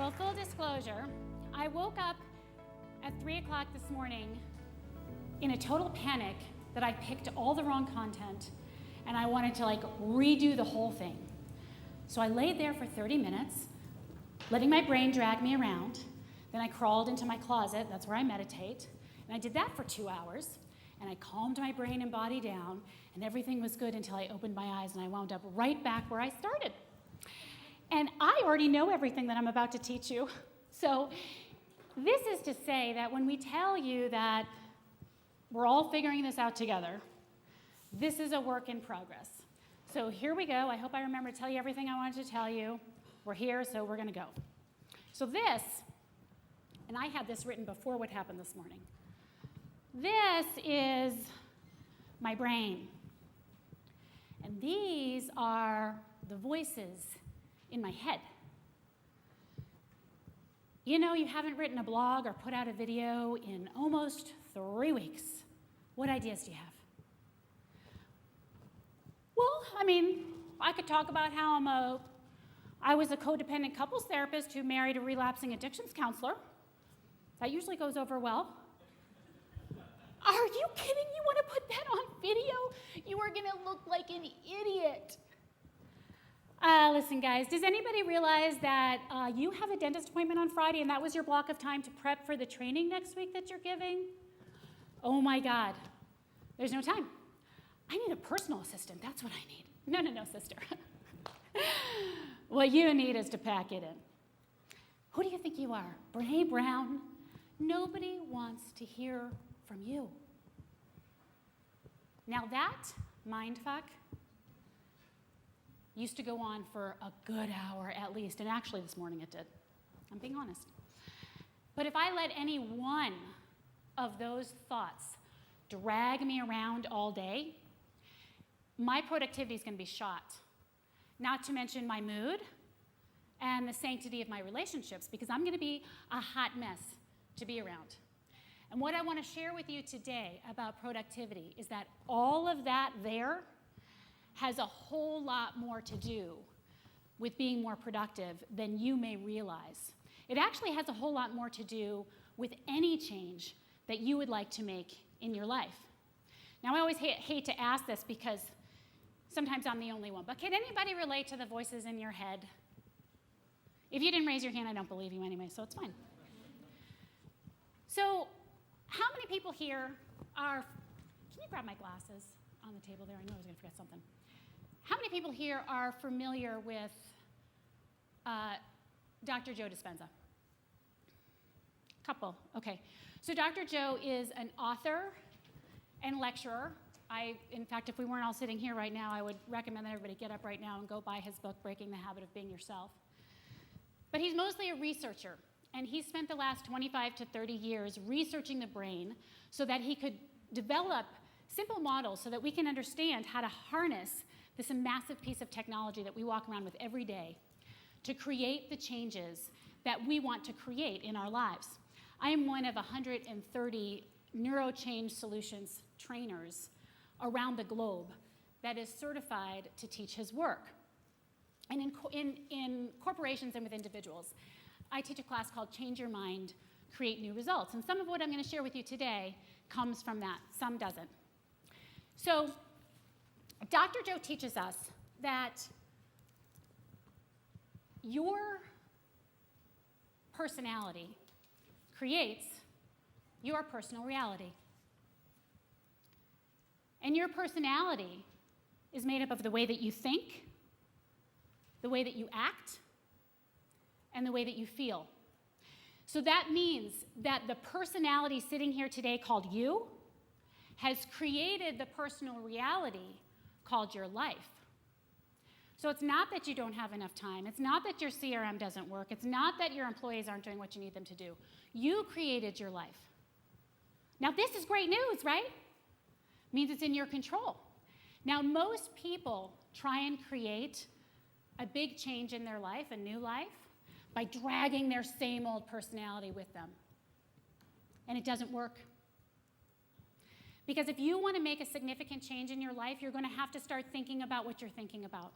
So full disclosure, I woke up at 3 o'clock this morning in a total panic that I picked all the wrong content and I wanted to redo the whole thing. So I laid there for 30 minutes, letting my brain drag me around. Then I crawled into my closet, that's where I meditate, and I did that for 2 hours, and I calmed my brain and body down, and everything was good until I opened my eyes and I wound up right back where I started. And I already know everything that I'm about to teach you. So this is to say that when we tell you that we're all figuring this out together, this is a work in progress. So here we go. I hope I remember to tell you everything I wanted to tell you. We're here, so we're going to go. So this, and I had this written before what happened this morning. This is my brain. And these are the voices in my head. You know, you haven't written a blog or put out a video in almost 3 weeks. What ideas do you have? Well, I could talk about how I was a codependent couples therapist who married a relapsing addictions counselor. That usually goes over well. Are you kidding? You want to put that on video? You are going to look like an idiot. Listen, guys, does anybody realize that you have a dentist appointment on Friday and that was your block of time to prep for the training next week that you're giving? Oh, my God. There's no time. I need a personal assistant. That's what I need. No, sister. What you need is to pack it in. Who do you think you are? Brene Brown? Nobody wants to hear from you. Now that mindfuck used to go on for a good hour at least, and actually this morning it did. I'm being honest. But if I let any one of those thoughts drag me around all day, my productivity is going to be shot. Not to mention my mood and the sanctity of my relationships, because I'm going to be a hot mess to be around. And what I want to share with you today about productivity is that all of that there has a whole lot more to do with being more productive than you may realize. It actually has a whole lot more to do with any change that you would like to make in your life. Now, I always hate to ask this because sometimes I'm the only one, but can anybody relate to the voices in your head? If you didn't raise your hand, I don't believe you anyway, so it's fine. So, how many people here are, can you grab my glasses on the table there? I knew I was going to forget something. How many people here are familiar with Dr. Joe Dispenza? Couple, okay. So Dr. Joe is an author and lecturer. In fact, if we weren't all sitting here right now, I would recommend that everybody get up right now and go buy his book, Breaking the Habit of Being Yourself. But he's mostly a researcher, and he spent the last 25 to 30 years researching the brain so that he could develop simple models so that we can understand how to harness this massive piece of technology that we walk around with every day to create the changes that we want to create in our lives. I am one of 130 NeuroChange Solutions trainers around the globe that is certified to teach his work. And in corporations and with individuals, I teach a class called Change Your Mind, Create New Results. And some of what I'm going to share with you today comes from that, some doesn't. So Dr. Joe teaches us that your personality creates your personal reality. And your personality is made up of the way that you think, the way that you act, and the way that you feel. So that means that the personality sitting here today called you has created the personal reality called your life. So it's not that you don't have enough time. It's not that your CRM doesn't work. It's not that your employees aren't doing what you need them to do. You created your life. Now, this is great news, right? It means it's in your control. Now, most people try and create a big change in their life, a new life, by dragging their same old personality with them. And it doesn't work. Because if you want to make a significant change in your life, you're going to have to start thinking about what you're thinking about.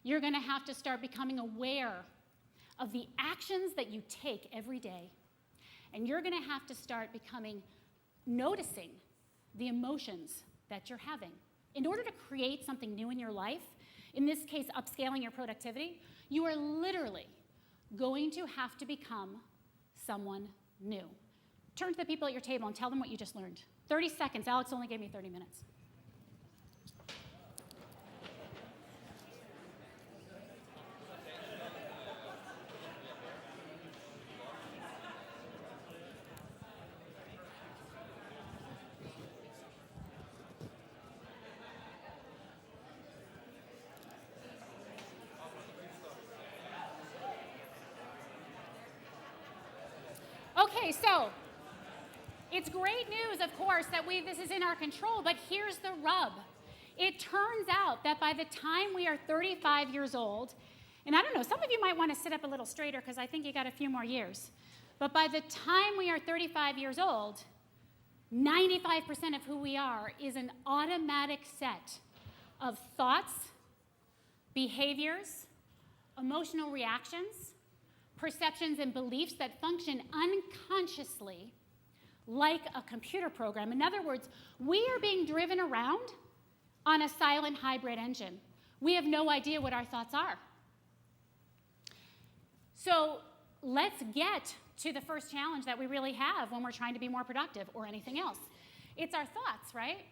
You're going to have to start becoming aware of the actions that you take every day. And you're going to have to start noticing the emotions that you're having. In order to create something new in your life, in this case, upscaling your productivity, you are literally going to have to become someone new. Turn to the people at your table and tell them what you just learned. 30 seconds. Alex only gave me 30 minutes. Okay, so it's great news, of course, that this is in our control, but here's the rub. It turns out that by the time we are 35 years old, and I don't know, some of you might want to sit up a little straighter because I think you got a few more years, but by the time we are 35 years old, 95% of who we are is an automatic set of thoughts, behaviors, emotional reactions, perceptions and beliefs that function unconsciously like a computer program. In other words, we are being driven around on a silent hybrid engine. We have no idea what our thoughts are. So let's get to the first challenge that we really have when we're trying to be more productive or anything else. It's our thoughts, right?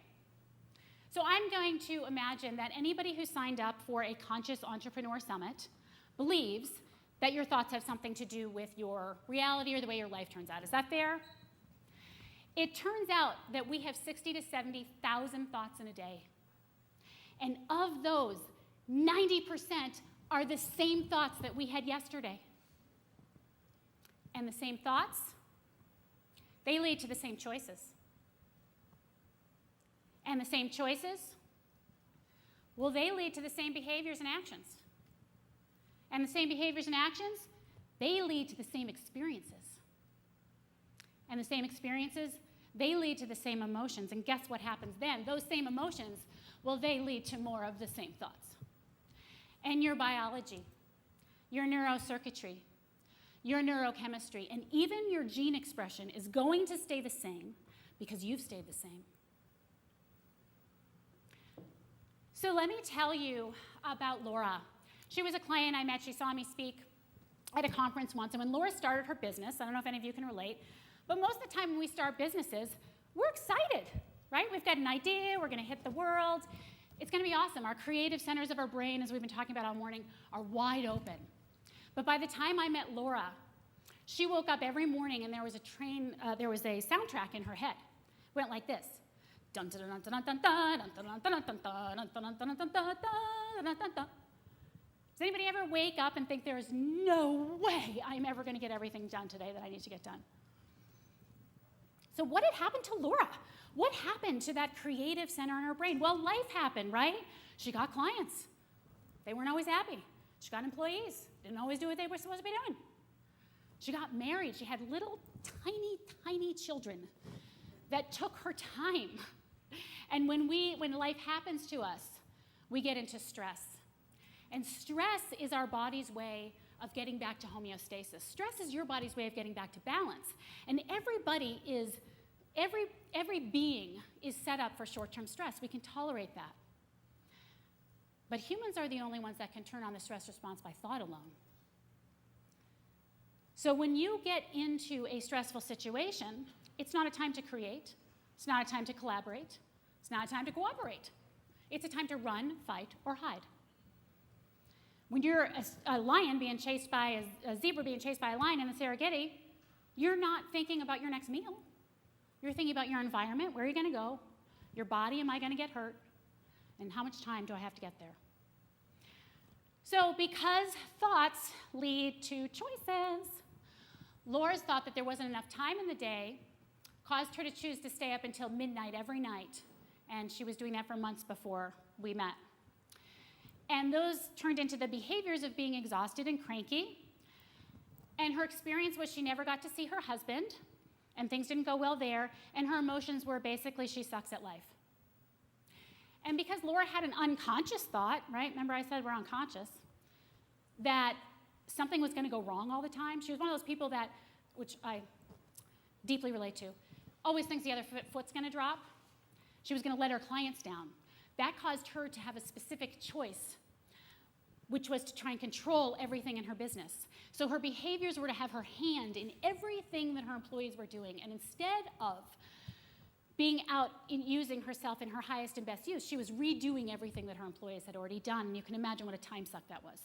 So I'm going to imagine that anybody who signed up for a Conscious Entrepreneur Summit believes that your thoughts have something to do with your reality or the way your life turns out. Is that fair? It turns out that we have 60 to 70,000 thoughts in a day. And of those, 90% are the same thoughts that we had yesterday. And the same thoughts, they lead to the same choices. And the same choices, well, they lead to the same behaviors and actions. And the same behaviors and actions, they lead to the same experiences. And the same experiences, they lead to the same emotions. And guess what happens then? Those same emotions, well, they lead to more of the same thoughts. And your biology, your neurocircuitry, your neurochemistry, and even your gene expression is going to stay the same because you've stayed the same. So let me tell you about Laura. She was a client I met. She saw me speak at a conference once. And when Laura started her business, I don't know if any of you can relate, but most of the time when we start businesses, we're excited, right? We've got an idea. We're going to hit the world. It's going to be awesome. Our creative centers of our brain, as we've been talking about all morning, are wide open. But by the time I met Laura, she woke up every morning and there was a soundtrack in her head. It went like this. Does anybody ever wake up and think there's no way I'm ever going to get everything done today that I need to get done? So what had happened to Laura? What happened to that creative center in her brain? Well, life happened, right? She got clients. They weren't always happy. She got employees. Didn't always do what they were supposed to be doing. She got married. She had little, tiny, tiny children that took her time. And when life happens to us, we get into stress. And stress is our body's way of getting back to homeostasis. Stress is your body's way of getting back to balance. And every being is set up for short-term stress. We can tolerate that. But humans are the only ones that can turn on the stress response by thought alone. So when you get into a stressful situation, it's not a time to create. It's not a time to collaborate. It's not a time to cooperate. It's a time to run, fight, or hide. When you're a lion being chased by a zebra being chased by a lion in the Serengeti, you're not thinking about your next meal. You're thinking about your environment, where are you going to go, your body, am I going to get hurt, and how much time do I have to get there? So because thoughts lead to choices, Laura's thought that there wasn't enough time in the day caused her to choose to stay up until midnight every night, and she was doing that for months before we met. And those turned into the behaviors of being exhausted and cranky. And her experience was she never got to see her husband, and things didn't go well there, and her emotions were basically she sucks at life. And because Laura had an unconscious thought, right? Remember I said we're unconscious, that something was going to go wrong all the time. She was one of those people that, which I deeply relate to, always thinks the other foot's going to drop. She was going to let her clients down. That caused her to have a specific choice, which was to try and control everything in her business. So her behaviors were to have her hand in everything that her employees were doing. And instead of being out in using herself in her highest and best use, she was redoing everything that her employees had already done. And you can imagine what a time suck that was.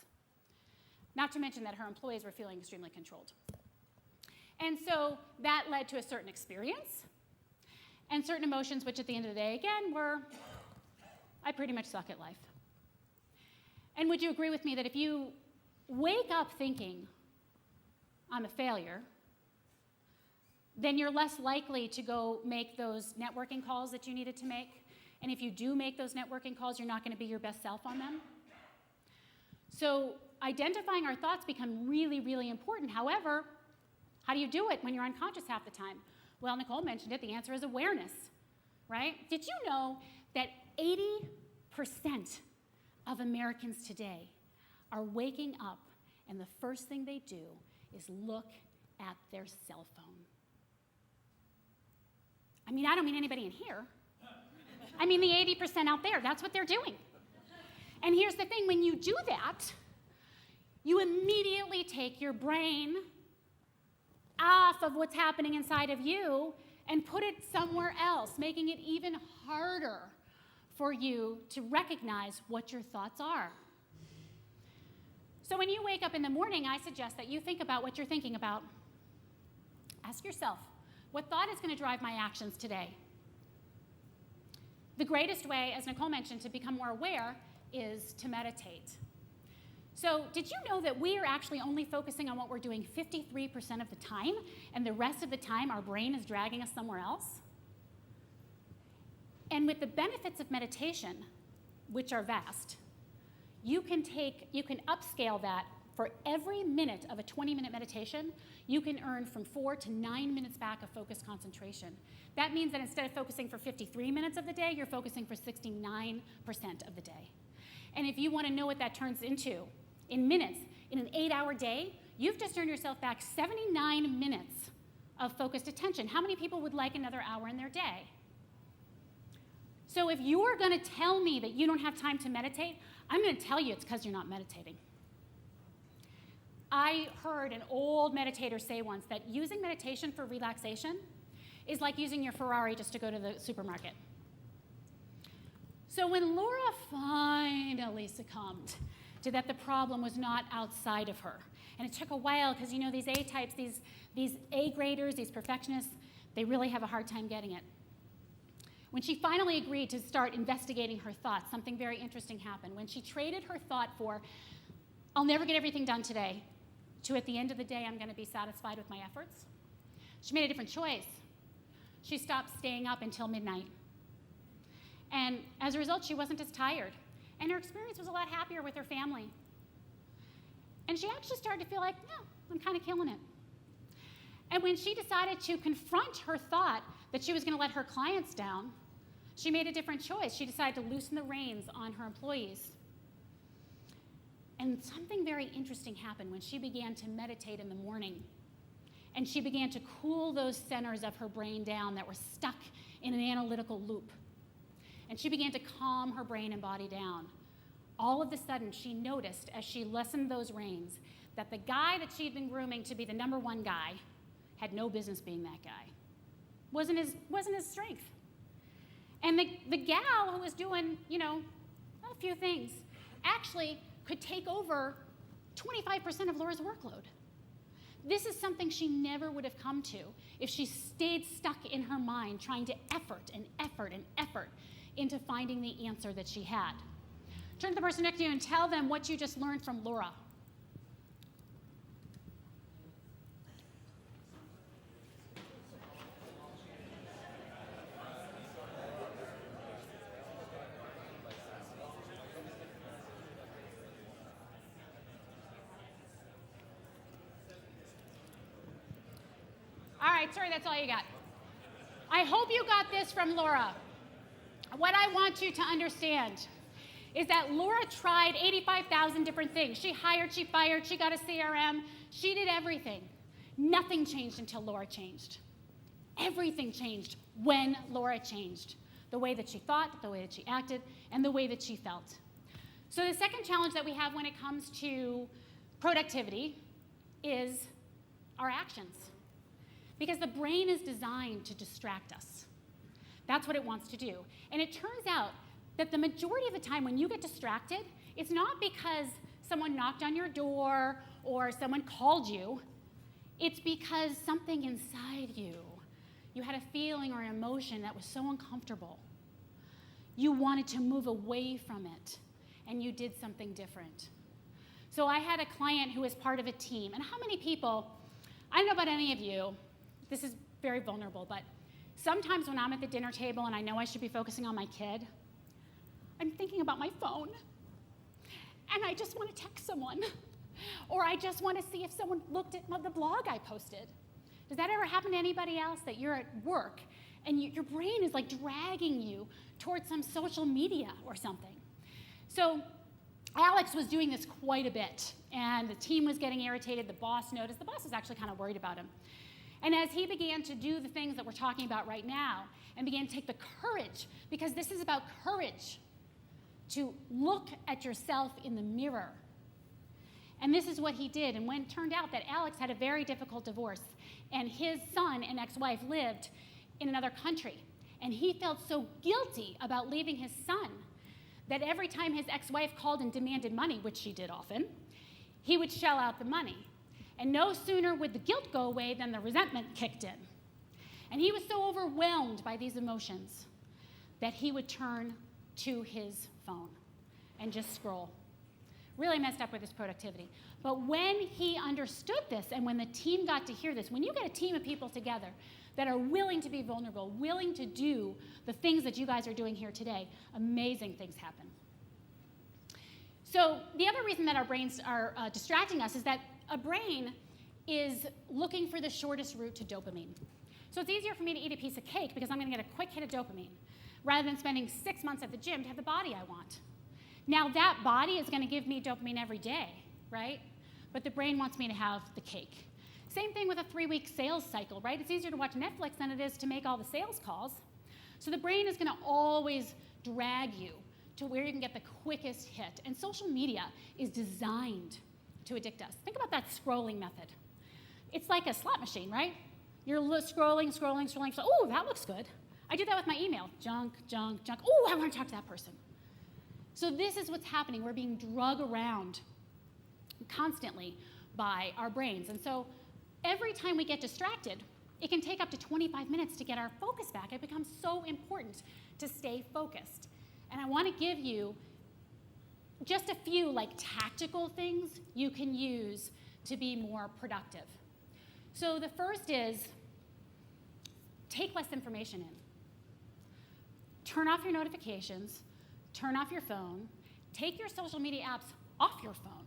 Not to mention that her employees were feeling extremely controlled. And so that led to a certain experience and certain emotions, which at the end of the day, again, were, I pretty much suck at life. And would you agree with me that if you wake up thinking, I'm a failure, then you're less likely to go make those networking calls that you needed to make. And if you do make those networking calls, you're not going to be your best self on them. So identifying our thoughts become really, really important. However, how do you do it when you're unconscious half the time? Well, Nicole mentioned it. The answer is awareness, right? Did you know that 80% of Americans today are waking up and the first thing they do is look at their cell phone? I mean, I don't mean anybody in here. I mean the 80% out there. That's what they're doing. And here's the thing. When you do that, you immediately take your brain off of what's happening inside of you and put it somewhere else, making it even harder for you to recognize what your thoughts are. So when you wake up in the morning, I suggest that you think about what you're thinking about. Ask yourself, what thought is going to drive my actions today? The greatest way, as Nicole mentioned, to become more aware is to meditate. So did you know that we are actually only focusing on what we're doing 53% of the time, and the rest of the time our brain is dragging us somewhere else? And with the benefits of meditation, which are vast, you can upscale that. For every minute of a 20-minute meditation, you can earn from 4 to 9 minutes back of focused concentration. That means that instead of focusing for 53 minutes of the day, you're focusing for 69% of the day. And if you want to know what that turns into in minutes, in an 8-hour day, you've just earned yourself back 79 minutes of focused attention. How many people would like another hour in their day? So if you're going to tell me that you don't have time to meditate, I'm going to tell you it's because you're not meditating. I heard an old meditator say once that using meditation for relaxation is like using your Ferrari just to go to the supermarket. So when Laura finally succumbed to that the problem was not outside of her, and it took a while because, you know, these A-types, these A-graders, these perfectionists, they really have a hard time getting it. When she finally agreed to start investigating her thoughts, something very interesting happened. When she traded her thought for, I'll never get everything done today, to at the end of the day, I'm going to be satisfied with my efforts, she made a different choice. She stopped staying up until midnight. And as a result, she wasn't as tired. And her experience was a lot happier with her family. And she actually started to feel like, yeah, I'm kind of killing it. And when she decided to confront her thought that she was going to let her clients down, she made a different choice. She decided to loosen the reins on her employees. And something very interesting happened when she began to meditate in the morning. And she began to cool those centers of her brain down that were stuck in an analytical loop. And she began to calm her brain and body down. All of a sudden, she noticed as she lessened those reins that the guy that she'd been grooming to be the number one guy had no business being that guy. Wasn't his strength. And the gal who was doing, a few things, actually could take over 25% of Laura's workload. This is something she never would have come to if she stayed stuck in her mind trying to effort into finding the answer that she had. Turn to the person next to you and tell them what you just learned from Laura. All right, sorry, that's all you got. I hope you got this from Laura. What I want you to understand is that Laura tried 85,000 different things. She hired, she fired, she got a CRM, she did everything. Nothing changed until Laura changed. Everything changed when Laura changed. The way that she thought, the way that she acted, and the way that she felt. So the second challenge that we have when it comes to productivity is our actions. Because the brain is designed to distract us. That's what it wants to do. And it turns out that the majority of the time when you get distracted, it's not because someone knocked on your door or someone called you. It's because something inside you, you had a feeling or an emotion that was so uncomfortable. You wanted to move away from it, and you did something different. So I had a client who was part of a team. And how many people, I don't know about any of you, this is very vulnerable, but sometimes when I'm at the dinner table and I know I should be focusing on my kid, I'm thinking about my phone. And I just want to text someone. Or I just want to see if someone looked at the blog I posted. Does that ever happen to anybody else, that you're at work and your brain is like dragging you towards some social media or something? So Alex was doing this quite a bit, and the team was getting irritated. The boss noticed. The boss was actually kind of worried about him. And as he began to do the things that we're talking about right now and began to take the courage, because this is about courage, to look at yourself in the mirror. And this is what he did. And when it turned out that Alex had a very difficult divorce, and his son and ex-wife lived in another country, and he felt so guilty about leaving his son that every time his ex-wife called and demanded money, which she did often, he would shell out the money. And no sooner would the guilt go away than the resentment kicked in. And he was so overwhelmed by these emotions that he would turn to his phone and just scroll. Really messed up with his productivity. But when he understood this, and when the team got to hear this, when you get a team of people together that are willing to be vulnerable, willing to do the things that you guys are doing here today, amazing things happen. So the other reason that our brains are distracting us is that a brain is looking for the shortest route to dopamine. So it's easier for me to eat a piece of cake because I'm going to get a quick hit of dopamine rather than spending 6 months at the gym to have the body I want. Now that body is going to give me dopamine every day, right? But the brain wants me to have the cake. Same thing with a 3-week sales cycle, right? It's easier to watch Netflix than it is to make all the sales calls. So the brain is going to always drag you to where you can get the quickest hit. And social media is designed to addict us. Think about that scrolling method. It's like a slot machine, right? You're scrolling. Oh, that looks good. I do that with my email. Junk. Oh, I want to talk to that person. So this is what's happening. We're being drug around constantly by our brains. And so every time we get distracted, it can take up to 25 minutes to get our focus back. It becomes so important to stay focused. And I want to give you just a few tactical things you can use to be more productive. So the first is take less information in. Turn off your notifications, turn off your phone, take your social media apps off your phone.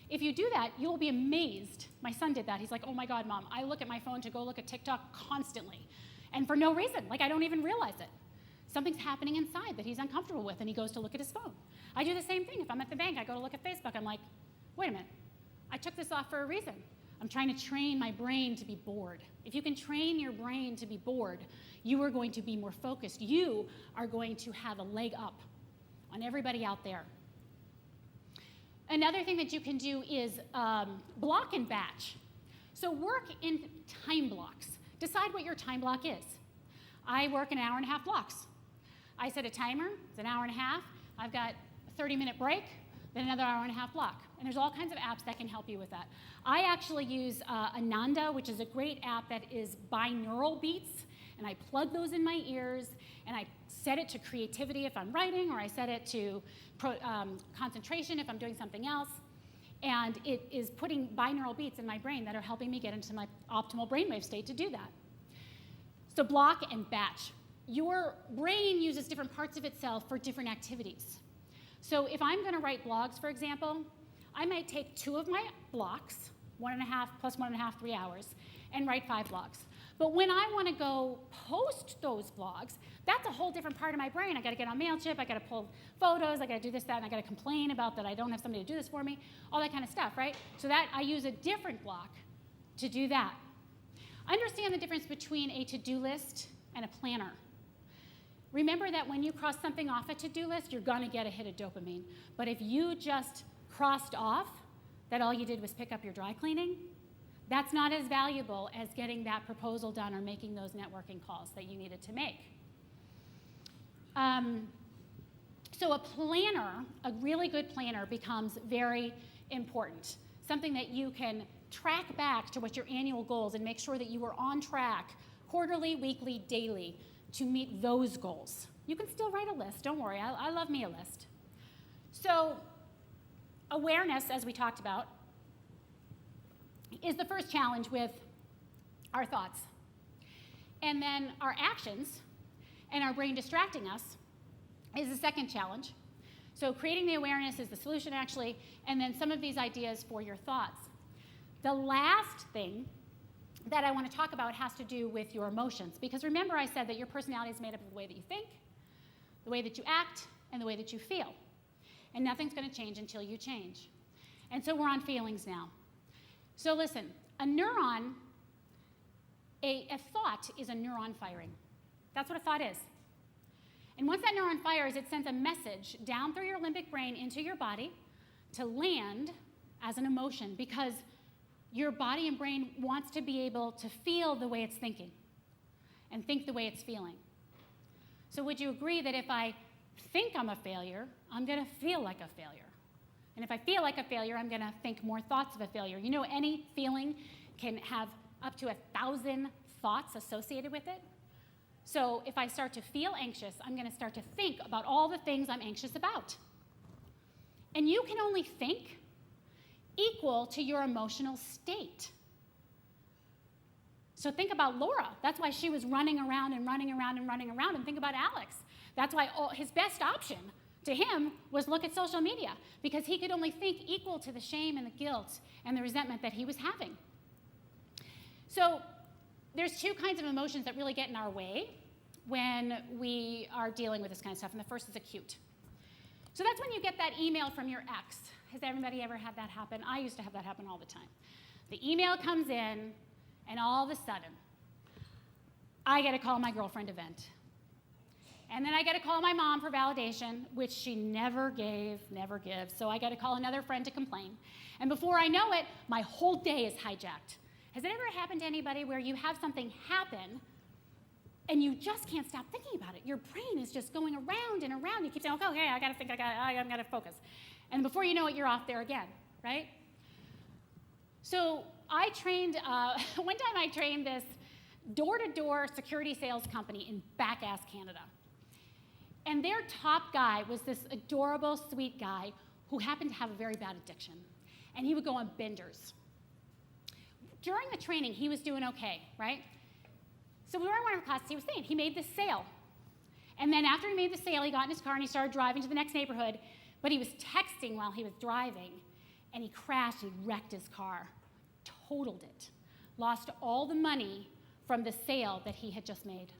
If you do that, you'll be amazed. My son did that. He's like, oh my God, Mom, I look at my phone to go look at TikTok constantly. And for no reason, I don't even realize it. Something's happening inside that he's uncomfortable with, and he goes to look at his phone. I do the same thing. If I'm at the bank, I go to look at Facebook. I'm like, wait a minute. I took this off for a reason. I'm trying to train my brain to be bored. If you can train your brain to be bored, you are going to be more focused. You are going to have a leg up on everybody out there. Another thing that you can do is block and batch. So work in time blocks. Decide what your time block is. I work in 1.5-hour blocks. I set a timer. It's 1.5 hours. I've got a 30-minute break, then another 1.5-hour block. And there's all kinds of apps that can help you with that. I actually use Ananda, which is a great app that is binaural beats, and I plug those in my ears, and I set it to creativity if I'm writing, or I set it to concentration if I'm doing something else. And it is putting binaural beats in my brain that are helping me get into my optimal brainwave state to do that. So block and batch. Your brain uses different parts of itself for different activities. So if I'm going to write blogs, for example, I might take 2 of my blocks, 1.5 plus 1.5, 3 hours, and write 5 blogs. But when I want to go post those blogs, that's a whole different part of my brain. I got to get on MailChimp, I got to pull photos, I got to do this, that, and I got to complain about that I don't have somebody to do this for me, all that kind of stuff, right? So that I use a different block to do that. Understand the difference between a to-do list and a planner. Remember that when you cross something off a to-do list, you're going to get a hit of dopamine. But if you just crossed off that all you did was pick up your dry cleaning, that's not as valuable as getting that proposal done or making those networking calls that you needed to make. So a planner, a really good planner, becomes very important. Something that you can track back to what your annual goals and make sure that you are on track quarterly, weekly, daily to meet those goals. You can still write a list, don't worry, I love me a list. So awareness, as we talked about, is the first challenge with our thoughts. And then our actions and our brain distracting us is the second challenge. So creating the awareness is the solution, actually, and then some of these ideas for your thoughts. The last thing that I want to talk about has to do with your emotions, because remember I said that your personality is made up of the way that you think, the way that you act, and the way that you feel. And nothing's going to change until you change. And so we're on feelings now. So listen, a neuron, a thought is a neuron firing. That's what a thought is. And once that neuron fires, it sends a message down through your limbic brain into your body to land as an emotion, because your body and brain wants to be able to feel the way it's thinking and think the way it's feeling. So would you agree that if I think I'm a failure, I'm going to feel like a failure? And if I feel like a failure, I'm going to think more thoughts of a failure. You know, any feeling can have up to 1,000 thoughts associated with it. So if I start to feel anxious, I'm going to start to think about all the things I'm anxious about. And you can only think equal to your emotional state. So think about Laura. That's why she was running around and running around and running around. And think about Alex. That's why his best option to him was look at social media, because he could only think equal to the shame and the guilt and the resentment that he was having. So there's two kinds of emotions that really get in our way when we are dealing with this kind of stuff, and the first is acute. So that's when you get that email from your ex. Has everybody ever had that happen? I used to have that happen all the time. The email comes in, and all of a sudden, I get to call my girlfriend to vent. And then I get to call my mom for validation, which she never gave, never gives. So I got to call another friend to complain. And before I know it, my whole day is hijacked. Has it ever happened to anybody where you have something happen and you just can't stop thinking about it? Your brain is just going around and around. You keep saying, okay, I got to think, I got to focus. And before you know it, you're off there again, right? So I trained, one time I trained this door-to-door security sales company in back-ass Canada. And their top guy was this adorable, sweet guy who happened to have a very bad addiction. And he would go on benders. During the training, he was doing okay, right? So during one of the classes, he was saying, he made this sale. And then after he made the sale, he got in his car and he started driving to the next neighborhood, but he was texting while he was driving, and he crashed and wrecked his car, totaled it, lost all the money from the sale that he had just made.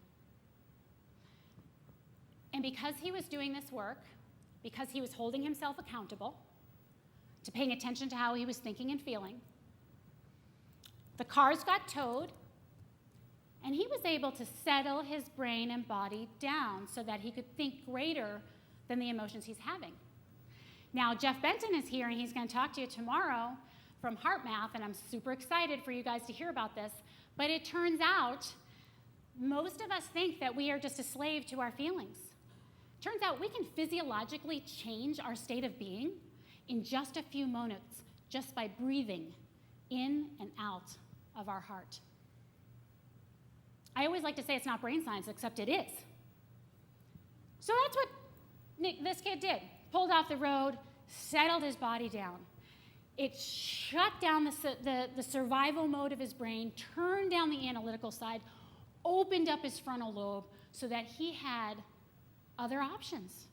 And because he was doing this work, because he was holding himself accountable to paying attention to how he was thinking and feeling, the cars got towed, and he was able to settle his brain and body down so that he could think greater than the emotions he's having. Now, Jeff Benton is here, and he's going to talk to you tomorrow from HeartMath, and I'm super excited for you guys to hear about this. But it turns out most of us think that we are just a slave to our feelings. Turns out we can physiologically change our state of being in just a few moments just by breathing in and out of our heart. I always like to say it's not brain science, except it is. So that's what this kid did. Pulled off the road, settled his body down. It shut down the survival mode of his brain, turned down the analytical side, opened up his frontal lobe so that he had other options.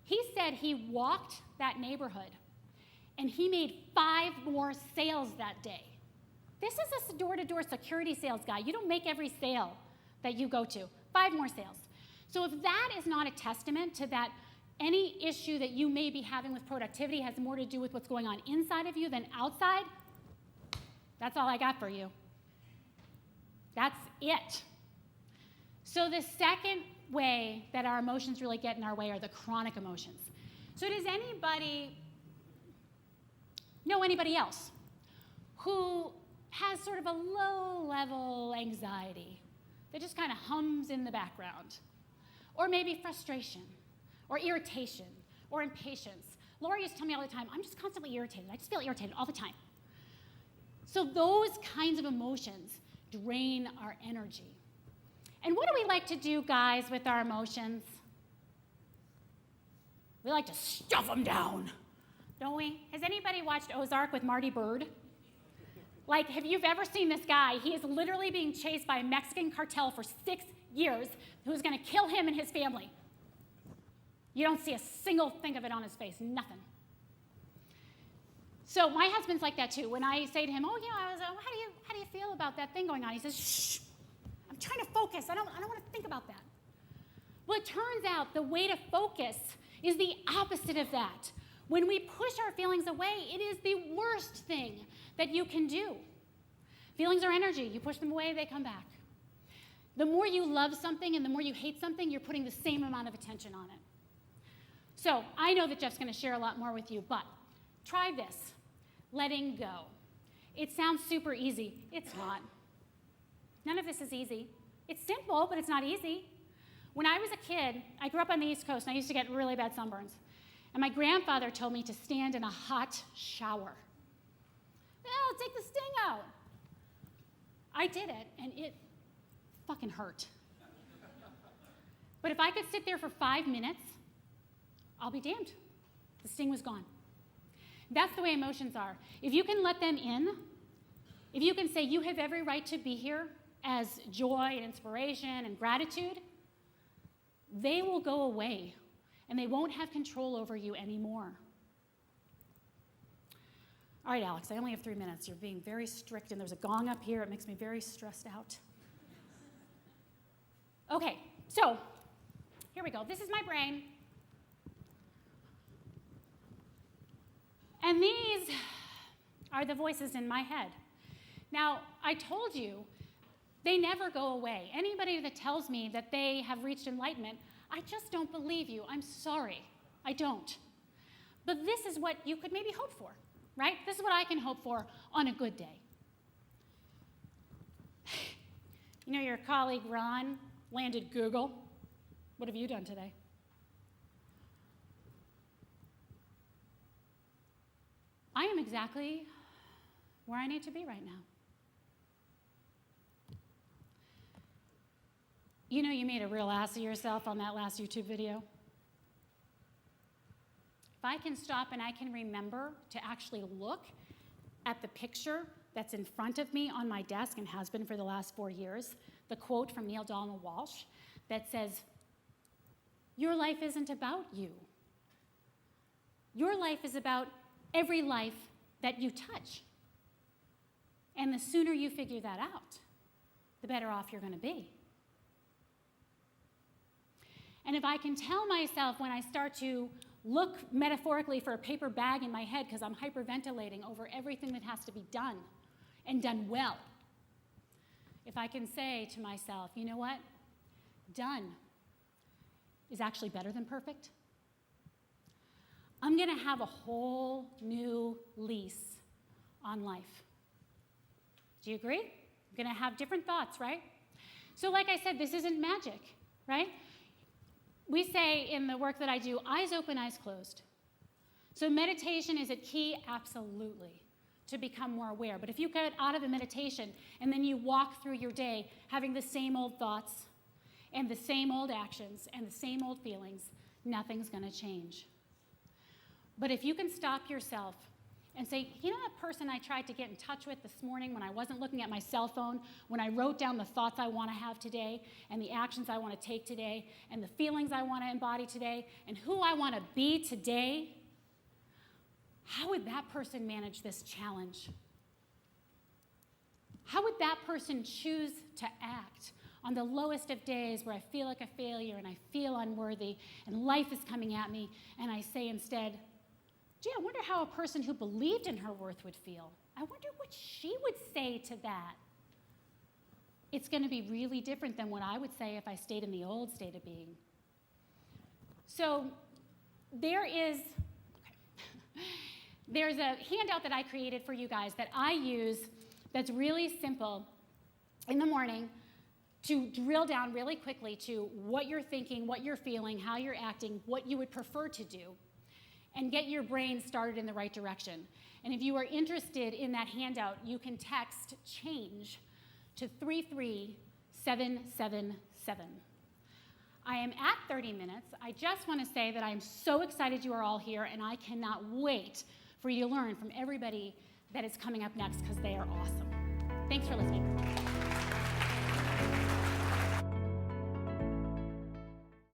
He said he walked that neighborhood and he made 5 more sales that day. This is a door-to-door security sales guy. You don't make every sale that you go to. 5 more sales. So if that is not a testament to that any issue that you may be having with productivity has more to do with what's going on inside of you than outside, that's all I got for you. That's it. So the second way that our emotions really get in our way are the chronic emotions. So does anybody know anybody else who has sort of a low-level anxiety that just kind of hums in the background? Or maybe frustration, or irritation, or impatience. Laura used to tell me all the time, I'm just constantly irritated. I just feel irritated all the time. So those kinds of emotions drain our energy. And what do we like to do, guys, with our emotions? We like to stuff them down, don't we? Has anybody watched Ozark with Marty Byrde? Like, have you ever seen this guy? He is literally being chased by a Mexican cartel for 6 years who's going to kill him and his family. You don't see a single thing of it on his face, nothing. So my husband's like that too. When I say to him, oh, yeah, how do you feel about that thing going on? He says, shh, I'm trying to focus. I don't want to think about that. Well, it turns out the way to focus is the opposite of that. When we push our feelings away, it is the worst thing that you can do. Feelings are energy. You push them away, they come back. The more you love something and the more you hate something, you're putting the same amount of attention on it. So I know that Jeff's going to share a lot more with you, but try this, letting go. It sounds super easy. It's not. None of this is easy. It's simple, but it's not easy. When I was a kid, I grew up on the East Coast, and I used to get really bad sunburns. And my grandfather told me to stand in a hot shower. It'll take the sting out. I did it, and it fucking hurt. But if I could sit there for 5 minutes, I'll be damned. The sting was gone. That's the way emotions are. If you can let them in, if you can say you have every right to be here as joy and inspiration and gratitude, they will go away and they won't have control over you anymore. All right, Alex, I only have 3 minutes. You're being very strict, and there's a gong up here. It makes me very stressed out. Okay, so here we go. This is my brain. And these are the voices in my head. Now, I told you, they never go away. Anybody that tells me that they have reached enlightenment, I just don't believe you. I'm sorry. I don't. But this is what you could maybe hope for, right? This is what I can hope for on a good day. You know, your colleague Ron landed Google. What have you done today? I am exactly where I need to be right now. You know you made a real ass of yourself on that last YouTube video. If I can stop and I can remember to actually look at the picture that's in front of me on my desk and has been for the last 4 years, the quote from Neil Donald Walsh that says, your life isn't about you. Your life is about every life that you touch. And the sooner you figure that out, the better off you're going to be. And if I can tell myself when I start to look metaphorically for a paper bag in my head because I'm hyperventilating over everything that has to be done and done well, if I can say to myself, you know what? Done is actually better than perfect. I'm going to have a whole new lease on life. Do you agree? I'm going to have different thoughts, right? So like I said, this isn't magic, right? We say in the work that I do, eyes open, eyes closed. So meditation is a key, absolutely, to become more aware. But if you get out of a meditation and then you walk through your day having the same old thoughts and the same old actions and the same old feelings, nothing's going to change. But if you can stop yourself and say, you know that person I tried to get in touch with this morning when I wasn't looking at my cell phone, when I wrote down the thoughts I want to have today and the actions I want to take today and the feelings I want to embody today and who I want to be today, how would that person manage this challenge? How would that person choose to act on the lowest of days where I feel like a failure and I feel unworthy and life is coming at me, and I say instead, gee, I wonder how a person who believed in her worth would feel. I wonder what she would say to that. It's going to be really different than what I would say if I stayed in the old state of being. So there's a handout that I created for you guys that I use that's really simple in the morning to drill down really quickly to what you're thinking, what you're feeling, how you're acting, what you would prefer to do, and get your brain started in the right direction. And if you are interested in that handout, you can text CHANGE to 33777. I am at 30 minutes. I just want to say that I am so excited you are all here, and I cannot wait for you to learn from everybody that is coming up next, because they are awesome. Thanks for listening.